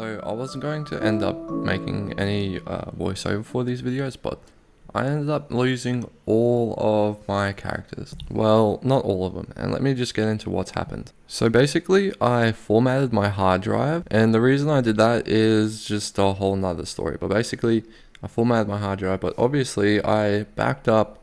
So I wasn't going to end up making any voiceover for these videos, but I ended up losing all of my characters. Well, not all of them, and let me just get into what's happened. So basically, I formatted my hard drive, and the reason I did that is just a whole nother story. But basically, I formatted my hard drive, but obviously I backed up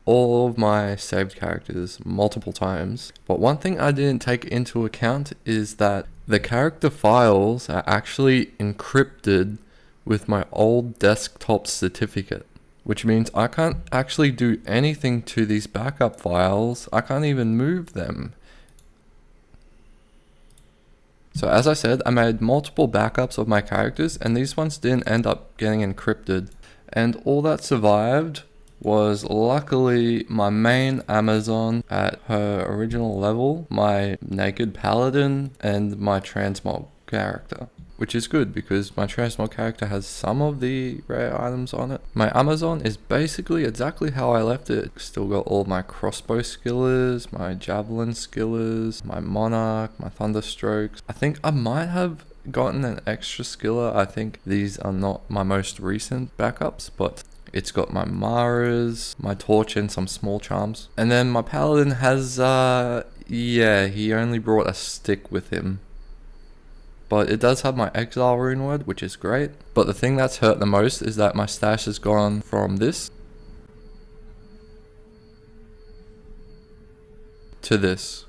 all of my saved characters multiple times. But one thing I didn't take into account is that the character files are actually encrypted with my old desktop certificate, which means I can't actually do anything to these backup files. I can't even move them. So as I said, I made multiple backups of my characters, and these ones didn't end up getting encrypted. And all that survived was luckily my main Amazon at her original level, my naked paladin, and my transmog character. Which is good because my transmog character has some of the rare items on it. My Amazon is basically exactly how I left it. Still got all my crossbow skillers, my javelin skillers, my monarch, my thunderstrokes. I think I might have gotten an extra skiller. I think these are not my most recent backups, but it's got my Maras, my torch, and some small charms. And then my paladin has, he only brought a stick with him. But it does have my exile rune word, which is great. But the thing that's hurt the most is that my stash has gone from this to this.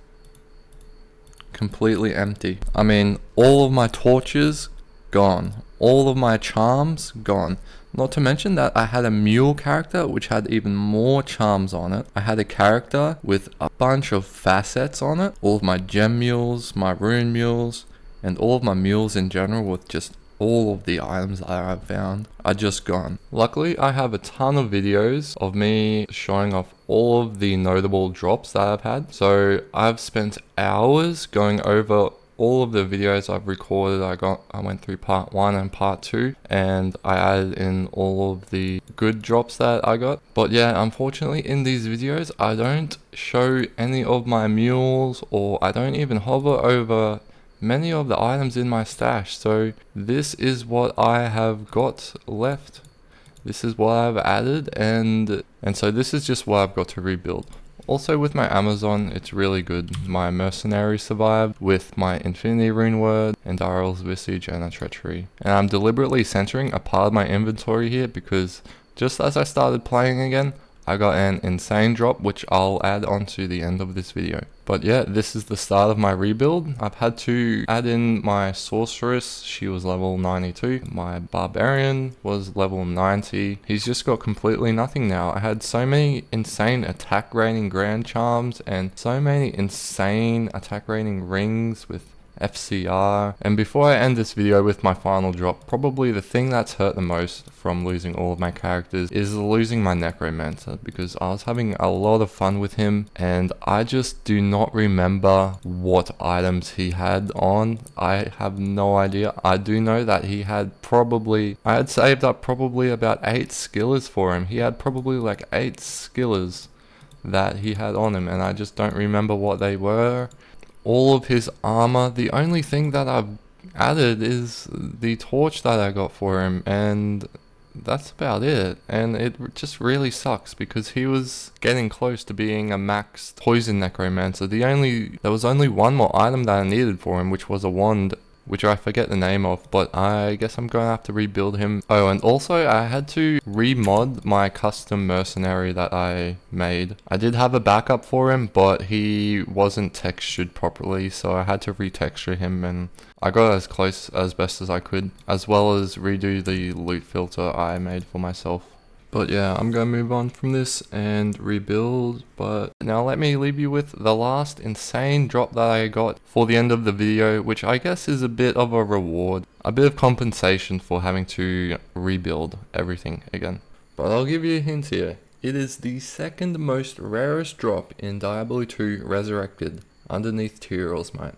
Completely empty. I mean, all of my torches gone. All of my charms gone. Not to mention that I had a mule character which had even more charms on it. I had a character with a bunch of facets on it. All of my gem mules, my rune mules, and all of my mules in general, with just all of the items that I've found are just gone. Luckily, I have a ton of videos of me showing off all of the notable drops that I've had. So I've spent hours going over all of the videos I've recorded. I went through part 1 and part 2, and I added in all of the good drops that I got. But yeah, unfortunately in these videos, I don't show any of my mules, or I don't even hover over many of the items in my stash. So this is what I have got left. This is what I've added, and so this is just what I've got to rebuild. Also with my Amazon, it's really good. My mercenary survived with my infinity rune word and Daryl's visage and a treachery. And I'm deliberately centering a part of my inventory here because just as I started playing again, I got an insane drop, which I'll add on to the end of this video. But yeah, this is the start of my rebuild. I've had to add in my sorceress. She was level 92. My barbarian was level 90. He's just got completely nothing now. I had so many insane attack rating grand charms and so many insane attack rating rings with FCR. And before I end this video with my final drop, probably the thing that's hurt the most from losing all of my characters is losing my necromancer, because I was having a lot of fun with him and I just do not remember what items he had on. I have no idea. I do know that he had I had saved up probably about 8 skillers for him. He had probably like 8 skillers that he had on him, and I just don't remember what they were. All of his armor, the only thing that I've added is the torch that I got for him, and that's about it. And it just really sucks because he was getting close to being a max poison necromancer. There was only one more item that I needed for him, which was a wand, which I forget the name of, but I guess I'm going to have to rebuild him. Oh, and also I had to remod my custom mercenary that I made. I did have a backup for him, but he wasn't textured properly, so I had to retexture him, and I got as close as best as I could, as well as redo the loot filter I made for myself. But yeah, I'm going to move on from this and rebuild. But now let me leave you with the last insane drop that I got for the end of the video, which I guess is a bit of a reward, a bit of compensation for having to rebuild everything again. But I'll give you a hint here. It is the second most rarest drop in Diablo 2 Resurrected, underneath Tyrell's, mate.